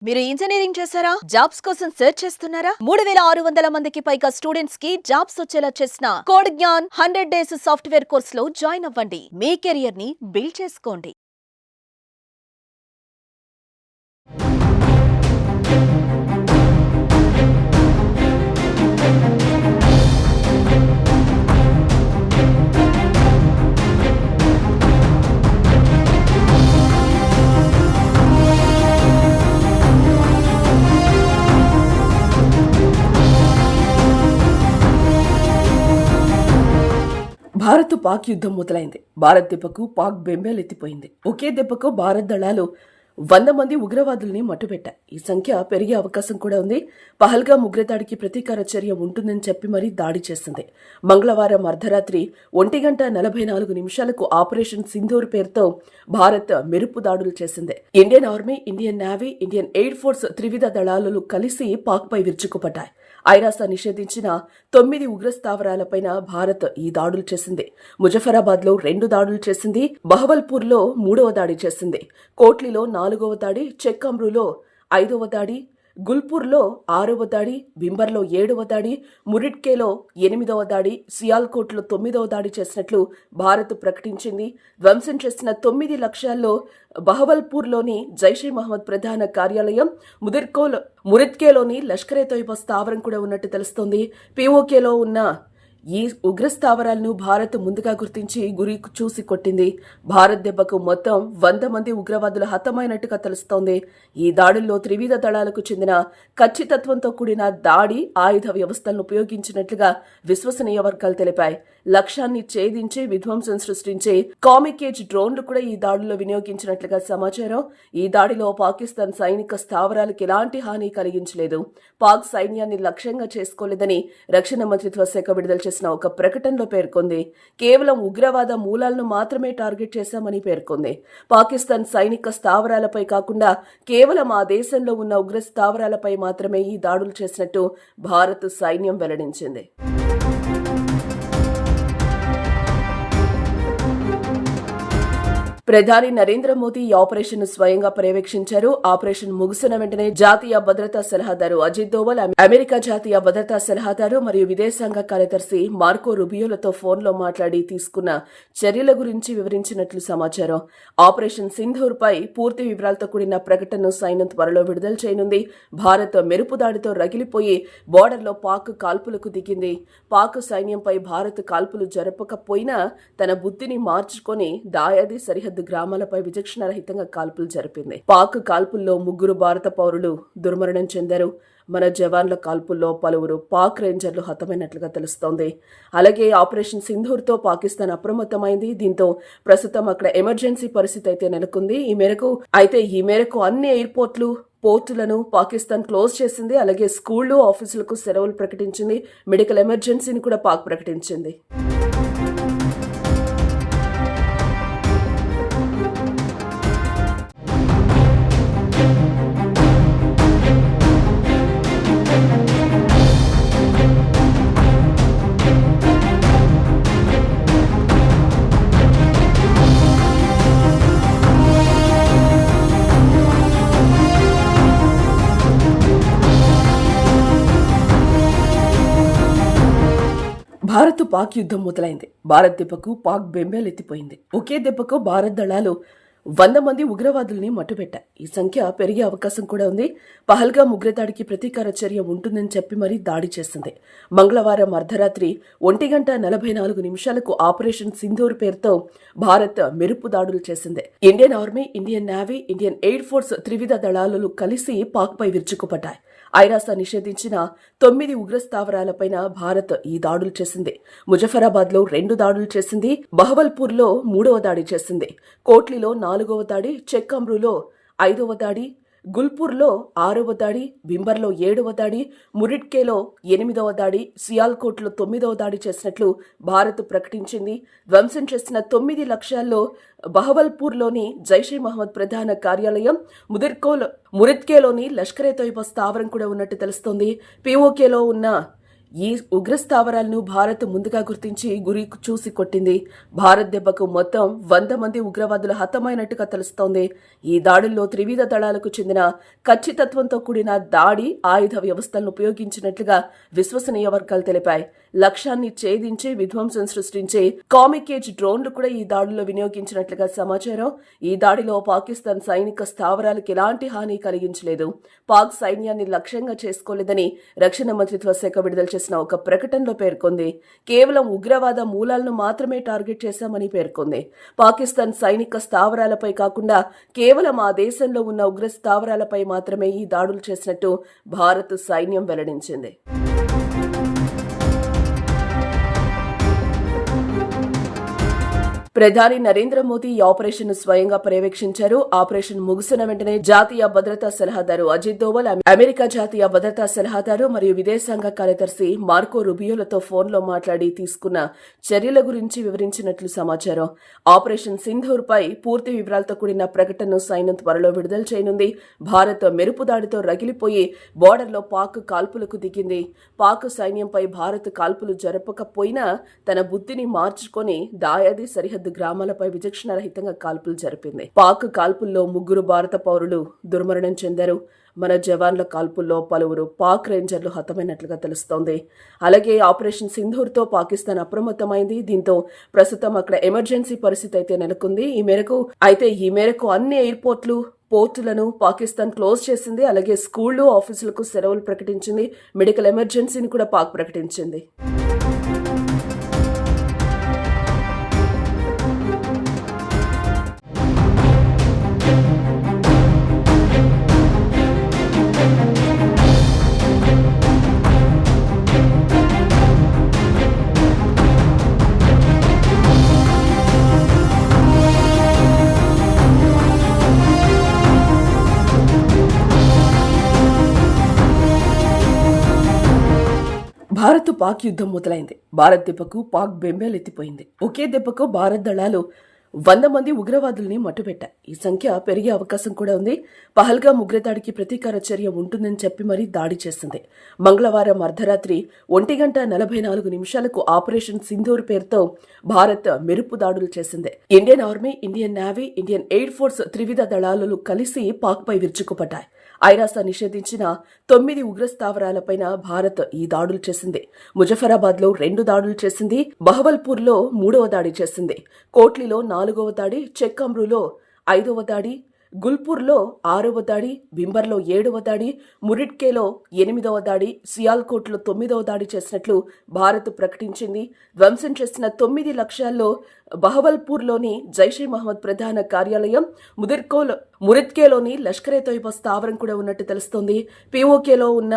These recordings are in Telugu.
మీరు ఇంజనీరింగ్ చేశారా? జాబ్స్ కోసం సెర్చ్ చేస్తున్నారా? 3600 మందికి పైగా స్టూడెంట్స్ కి జాబ్స్ వచ్చేలా చేసిన code Gyan 100 days software course లో జాయిన్ అవ్వండి. మీ కెరియర్ ని బిల్డ్ చేసుకోండి. భారత్ పాక్ యుద్ధం మొదలైంది. భారత్ దెబ్బకు పాక్ బెంబేలెత్తిపోయింది. ఒకే దెబ్బకు భారత్ దళాలు 100 మంది ఉగ్రవాదుల్ని మట్టుబెట్టాయి. ఈ సంఖ్య పెరిగే అవకాశం కూడా ఉంది. పహల్గామ్ ఉగ్రదాడికి ప్రతీకార చర్య ఉంటుందని చెప్పి మరీ దాడి చేసింది. మంగళవారం అర్ధరాత్రి 1:44 ఆపరేషన్ సింధూర్ పేరుతో భారత్ మెరుపు దాడులు చేసింది. Indian army, Indian navy, Indian air force త్రివిధ దళాలు కలిసి పాక్పై విరుచుకుపడ్డాయి. ఐరాస నిషేధించిన 9 ఉగ్రస్థావరాలపైన భారత్ ఈ దాడులు చేసింది. ముజఫరాబాద్ లో 2 దాడులు చేసింది. బహవల్పూర్ లో 3వ దాడి చేసింది. కోట్లీలో 4వ దాడి, చెక్అమ్రూలో 5వ దాడి, గుల్పూర్లో 6వ దాడి, బింబర్లో 7వ దాడి, మురిడ్కేలో 8వ దాడి, సియాల్కోట్లో 9వ దాడి చేసినట్లు భారత్ ప్రకటించింది. ధ్వంసం చేసిన 9 లక్ష్యాల్లో బహవల్పూర్లోని జైషే మహమ్మద్ ప్రధాన కార్యాలయం, మురిద్కేలోని లష్కరే తోయిబా స్థావరం కూడా ఉన్నట్టు తెలుస్తోంది. పీఓకేలో ఉన్న ఈ ఉగ్రస్థావరాలను భారత్ ముందుగా గుర్తించి గురి చూసి కొట్టింది. భారత్ దెబ్బకు మొత్తం 100 మంది ఉగ్రవాదులు హతమైనట్టుగా తెలుస్తోంది. ఈ దాడుల్లో త్రివిధ దళాలకు చెందిన ఖచ్చితత్వంతో కూడిన దాడి ఆయుధ వ్యవస్థలను ఉపయోగించినట్లుగా విశ్వసనీయ వర్గాలు తెలిపాయి. లక్ష్యాన్ని ఛేదించి విధ్వంసం సృష్టించే కామికేజ్ డ్రోన్లు కూడా ఈ దాడిలో వినియోగించినట్లుగా సమాచారం. ఈ దాడిలో పాకిస్తాన్ సైనిక స్థావరాలకు ఎలాంటి హాని కలిగించలేదు. పాక్ సైన్యాన్ని లక్ష్యంగా చేసుకోలేదని రక్షణ మంత్రిత్వ శాఖ విడుదల చేసిన ఒక ప్రకటనలో పేర్కొంది. కేవలం ఉగ్రవాద మూలాలను మాత్రమే టార్గెట్ చేశామని పేర్కొంది. పాకిస్తాన్ సైనిక స్థావరాలపై కాకుండా కేవలం ఆ దేశంలో ఉన్న ఉగ్ర స్థావరాలపై మాత్రమే ఈ దాడులు చేసినట్టు భారత్ సైన్యం వెల్లడించింది. ప్రధాని నరేంద్ర మోదీ ఈ ఆపరేషన్ ను స్వయంగా పర్యవేక్షించారు. ఆపరేషన్ ముగిసిన వెంటనే జాతీయ భద్రతా సలహాదారు అజిత్ దోవల్, అమెరికా జాతీయ భద్రతా సలహాదారు మరియు విదేశాంగ కార్యదర్శి మార్కో రుబియోలతో ఫోన్లో మాట్లాడి తీసుకున్న చర్యల గురించి వివరించినట్లు సమాచారం. ఆపరేషన్ సింధూర్ పై పూర్తి వివరాలతో కూడిన ప్రకటనను సైన్యం త్వరలో విడుదల చేయనుంది. భారత్ మెరుపు దాడితో రగిలిపోయి బోర్డర్లో పాక్ కాల్పులకు దిగింది. పాక్ సైన్యంపై భారత్ కాల్పులు జరపకపోయినా తన బుద్ధిని మార్చుకొని దాయాది సరిహద్దు గ్రామాలపై విచక్షణరహితంగా కాల్పులు జరిపింది. పాక్ కాల్పుల్లో 3 భారత పౌరులు దుర్మరణం చెందారు. మన జవాన్ల కాల్పుల్లో పలువురు పాక్ రేంజర్లు హతమైనట్లుగా తెలుస్తోంది. అలాగే ఆపరేషన్ సింధూర్తో పాకిస్తాన్ అప్రమత్తమైంది. దీంతో ప్రస్తుతం అక్కడ ఎమర్జెన్సీ పరిస్థితి అయితే నెలకొంది. ఈ మేరకు అన్ని ఎయిర్పోర్ట్లు, పోర్టులను పాకిస్తాన్ క్లోజ్ చేసింది. అలాగే స్కూళ్లు, ఆఫీసులకు సెలవులు ప్రకటించింది. మెడికల్ ఎమర్జెన్సీని కూడా పాక్ ప్రకటించింది. భారత్ పాక్ యుద్ధం మొదలైంది. భారత్ దెబ్బకు పాక్ బెంబేలెత్తిపోయింది. ఒకే దెబ్బకు భారత్ దళాలు 100 మంది ఉగ్రవాదుల్ని మట్టుబెట్టాయి. ఈ సంఖ్య పెరిగే అవకాశం కూడా ఉంది. పహల్గామ్ ఉగ్రదాడికి ప్రతీకార చర్య ఉంటుందని చెప్పి మరీ దాడి చేసింది. మంగళవారం అర్ధరాత్రి 1:44 ఆపరేషన్ సింధూర్ పేరుతో భారత్ మెరుపు దాడులు చేసింది. Indian army, Indian navy, Indian air force త్రివిధ దళాలు కలిసి పాక్పై విరుచుకుపడ్డాయి. ఐరాస నిషేధించిన 9 ఉగ్రస్థావరాలపైన భారత్ ఈ దాడులు చేసింది. ముజఫరాబాద్ లో 2 దాడులు చేసింది. బహవల్పూర్ లో 3వ దాడి చేసింది. కోట్లీలో 4వ దాడి, చెక్అమ్రూలో 5వ దాడి, గుల్పూర్లో 6వ దాడి, బింబర్లో 7వ దాడి, మురిడ్కేలో 8వ దాడి, సియాల్కోట్లో 9వ దాడి చేసినట్లు భారత్ ప్రకటించింది. ధ్వంసం చేసిన 9 లక్ష్యాల్లో బహవల్పూర్లోని జైషే మహమ్మద్ ప్రధాన కార్యాలయం, మురిద్కేలోని లష్కరే తోయిబా స్థావరం కూడా ఉన్నట్టు తెలుస్తోంది. పీఓకేలో ఉన్న ఈ ఉగ్ర స్థావరాలను భారత్ ముందుగా గుర్తించి గురి చూసి కొట్టింది. భారత్ దెబ్బకు మొత్తం 100 మంది ఉగ్రవాదులు హతమైనట్టుగా తెలుస్తోంది. ఈ దాడుల్లో త్రివిధ దళాలకు చెందిన ఖచ్చితత్వంతో కూడిన దాడి ఆయుధ వ్యవస్థలను ఉపయోగించినట్లుగా విశ్వసనీయ వర్గాలు తెలిపాయి. లక్ష్యాన్ని ఛేదించి విధ్వంసం సృష్టించే కామిక్ ఏజ్ డ్రోన్లు కూడా ఈ దాడుల్లో వినియోగించినట్లుగా సమాచారం. ఈ దాడిలో పాకిస్తాన్ సైనిక స్థావరాలకు ఎలాంటి హాని కలిగించలేదు. పాక్ సైన్యాన్ని లక్ష్యంగా చేసుకోలేదని రక్షణ మంత్రిత్వ శాఖ విడుదల చేసిన ఒక ప్రకటనలో పేర్కొంది. కేవలం ఉగ్రవాద మూలాలను మాత్రమే టార్గెట్ చేశామని పేర్కొంది. పాకిస్తాన్ సైనిక స్థావరాలపై కాకుండా కేవలం ఆ దేశంలో ఉన్న ఉగ్ర స్థావరాలపై మాత్రమే ఈ దాడులు చేసినట్టు భారత్ సైన్యం వెల్లడించింది. ప్రధాని నరేంద్ర మోదీ ఈ ఆపరేషన్ స్వయంగా పర్యవేక్షించారు. ఆపరేషన్ ముగిసిన వెంటనే జాతీయ భద్రతా సలహాదారు అజిత్ దోవల్, అమెరికా జాతీయ భద్రతా సలహాదారు మరియు విదేశాంగ కార్యదర్శి మార్కో రుబియోలతో ఫోన్లో మాట్లాడి తీసుకున్న చర్యల గురించి వివరించినట్లు సమాచారం. ఆపరేషన్ సింధూర్ పై పూర్తి వివరాలతో కూడిన ప్రకటనను సైన్యం త్వరలో విడుదల చేయనుంది. భారత్ మెరుపు దాడితో రగిలిపోయి బోర్డర్లో పాక్ కాల్పులకు దిగింది. పాక్ సైన్యంపై భారత్ కాల్పులు జరపకపోయినా తన బుద్ధిని మార్చుకొని దాయాది సరిహద్దు గ్రామాలపై విచక్షణరహితంగా కాల్పులు జరిపింది. పాక్ కాల్పుల్లో 3 భారత పౌరులు దుర్మరణం చెందారు. మన జవాన్ల కాల్పుల్లో పలువురు పాక్ రేంజర్లు హతమైనట్లుగా తెలుస్తోంది. అలాగే ఆపరేషన్ సింధూర్తో పాకిస్తాన్ అప్రమత్తమైంది. దీంతో ప్రస్తుతం అక్కడ ఎమర్జెన్సీ పరిస్థితి అయితే నెలకొంది. ఈ మేరకు అన్ని ఎయిర్పోర్ట్లు, పోర్టులను పాకిస్తాన్ క్లోజ్ చేసింది. అలాగే స్కూళ్లు, ఆఫీసులకు సెలవులు ప్రకటించింది. మెడికల్ ఎమర్జెన్సీని కూడా పాక్ ప్రకటించింది. భారత్ పాక్ యుద్ధం మొదలైంది. భారత్ దెబ్బకు పాక్ బెంబేలెత్తిపోయింది. ఒకే దెబ్బకు భారత్ దళాలు 100 మంది ఉగ్రవాదుల్ని మట్టుబెట్టాయి. ఈ సంఖ్య పెరిగే అవకాశం కూడా ఉంది. పహల్గా ఉగ్రదాడికి ప్రతీకార చర్య ఉంటుందని చెప్పి మరీ దాడి చేసింది. మంగళవారం అర్ధరాత్రి 1:44 ఆపరేషన్ సింధూర్ పేరుతో భారత్ మెరుపు దాడులు చేసింది. Indian army, Indian navy, Indian air force త్రివిధ దళాలు కలిసి పాక్పై విరుచుకుపడ్డాయి. ఐరాస నిషేధించిన 9 ఉగ్ర స్థావరాలపైన భారత్ ఈ దాడులు చేసింది. ముజఫరాబాద్ లో 2 దాడులు చేసింది. బహవల్పూర్ లో 3వ దాడి చేసింది. కోట్లీలో 4వ దాడి, చెక్అమ్రూలో 5వ దాడి, గుల్పూర్లో 6వ దాడి, బింబర్లో 7వ దాడి, మురిడ్కేలో 8వ దాడి, సియాల్కోట్లో 9వ దాడి చేసినట్లు భారత్ ప్రకటించింది. ధ్వంసం చేసిన 9 లక్ష్యాల్లో బహవల్పూర్లోని జైషే మహమ్మద్ ప్రధాన కార్యాలయం, మురిద్కేలోని లష్కరే తోయిబా స్థావరం కూడా ఉన్నట్టు తెలుస్తోంది. పిఓకేలో ఉన్న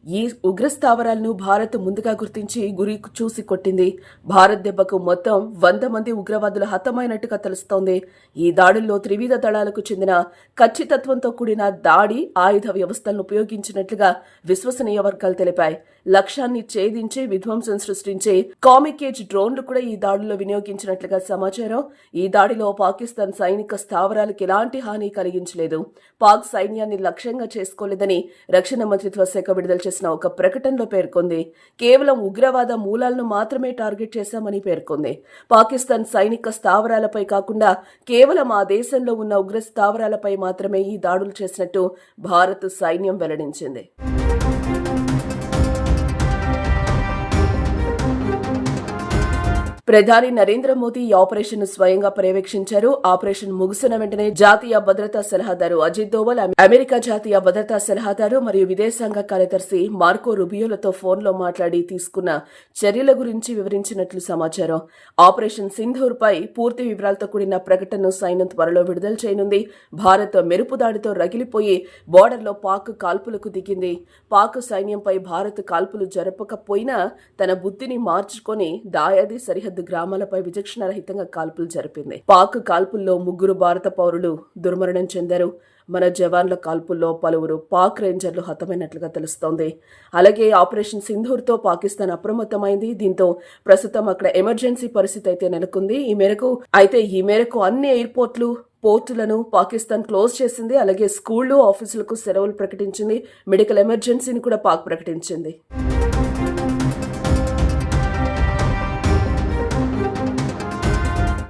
ఈ ఉగ్ర స్థావరాలను భారత్ ముందుగా గుర్తించి గురి చూసి కొట్టింది. భారత్ దెబ్బకు మొత్తం 100 మంది ఉగ్రవాదులు హతమైనట్టుగా తెలుస్తోంది. ఈ దాడుల్లో త్రివిధ దళాలకు చెందిన ఖచ్చితత్వంతో కూడిన దాడి ఆయుధ వ్యవస్థలను ఉపయోగించినట్లుగా విశ్వసనీయ వర్గాలు తెలిపాయి. లక్ష్యాన్ని ఛేదించి విధ్వంసం సృష్టించే కామిక్ ఏజ్ డ్రోన్లు కూడా ఈ దాడుల్లో వినియోగించినట్లుగా సమాచారం. ఈ దాడిలో పాకిస్తాన్ సైనిక స్థావరాలకు ఎలాంటి హాని కలిగించలేదు. పాక్ సైన్యాన్ని లక్ష్యంగా చేసుకోలేదని రక్షణ మంత్రిత్వ శాఖ విడుదల చేసిన ఒక ప్రకటనలో పేర్కొంది. కేవలం ఉగ్రవాద మూలాలను మాత్రమే టార్గెట్ చేశామని పేర్కొంది. పాకిస్తాన్ సైనిక స్థావరాలపై కాకుండా కేవలం ఆ దేశంలో ఉన్న ఉగ్ర స్థావరాలపై మాత్రమే ఈ దాడులు చేసినట్టు భారత్ సైన్యం వెల్లడించింది. ప్రధాని నరేంద్ర మోదీ ఈ ఆపరేషన్ స్వయంగా పర్యవేక్షించారు. ఆపరేషన్ ముగిసిన వెంటనే జాతీయ భద్రతా సలహాదారు అజిత్ దోవల్, అమెరికా జాతీయ భద్రతా సలహాదారు మరియు విదేశాంగ కార్యదర్శి మార్కో రుబియోలతో ఫోన్లో మాట్లాడి తీసుకున్న చర్యల గురించి వివరించినట్లు సమాచారం. ఆపరేషన్ సింధూర్ పై పూర్తి వివరాలతో కూడిన ప్రకటనను సైన్యం త్వరలో విడుదల చేయనుంది. భారత్ మెరుపు దాడితో రగిలిపోయి బోర్డర్లో పాక్ కాల్పులకు దిగింది. పాక్ సైన్యంపై భారత్ కాల్పులు జరపకపోయినా తన బుద్ధిని మార్చుకొని దాయాది సరిహద్దు గ్రామాలపై విచక్షణరహితంగా కాల్పులు జరిపింది. పాక్ కాల్పుల్లో 3 భారత పౌరులు దుర్మరణం చెందారు. మన జవాన్ల కాల్పుల్లో పలువురు పాక్ రేంజర్లు హతమైనట్లుగా తెలుస్తోంది. అలాగే ఆపరేషన్ సింధూర్తో పాకిస్తాన్ అప్రమత్తమైంది. దీంతో ప్రస్తుతం అక్కడ ఎమర్జెన్సీ పరిస్థితి అయితే నెలకొంది. ఈ మేరకు అన్ని ఎయిర్పోర్ట్లు, పోర్టులను పాకిస్తాన్ క్లోజ్ చేసింది. అలాగే స్కూళ్లు, ఆఫీసులకు సెలవులు ప్రకటించింది. మెడికల్ ఎమర్జెన్సీని కూడా పాక్ ప్రకటించింది.